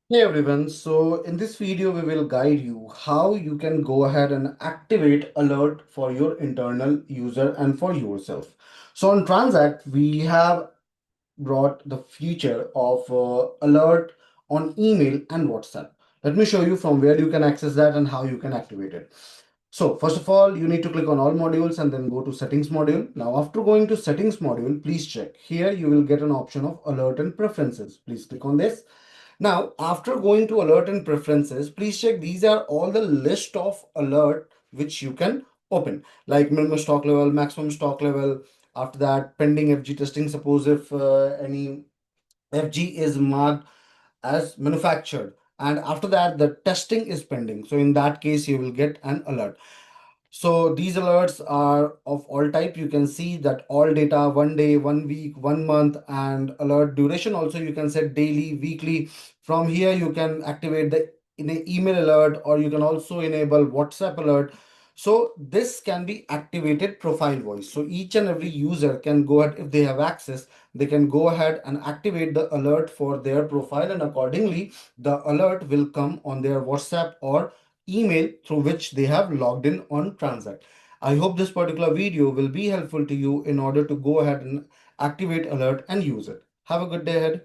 Hey everyone, so in this video we will guide you how you can go ahead and activate alert for your internal user and for yourself. So on Transact we have brought the feature of alert on email and WhatsApp. Let me show you from where you can access that and how you can activate it. So first of all, you need to click on all modules and then go to settings module. Now after going to settings module, please check. Here you will get an option of alert and preferences. Please click on this. Now, after going to alert and preferences, please check these are all the list of alert which you can open, like minimum stock level, maximum stock level. After that, pending FG testing. Suppose if any FG is marked as manufactured, and after that the testing is pending. So in that case, you will get an alert. So these alerts are of all type. You can see that all data, 1 day, 1 week, 1 month, and alert duration. Also, you can set daily, weekly. From here, you can activate the in the email alert, or you can also enable WhatsApp alert. So this can be activated profile voice. So each and every user can go ahead, if they have access, they can go ahead and activate the alert for their profile, and accordingly, the alert will come on their WhatsApp or email through which they have logged in on Transact. I hope this particular video will be helpful to you in order to go ahead and activate alert and use it. Have a good day ahead.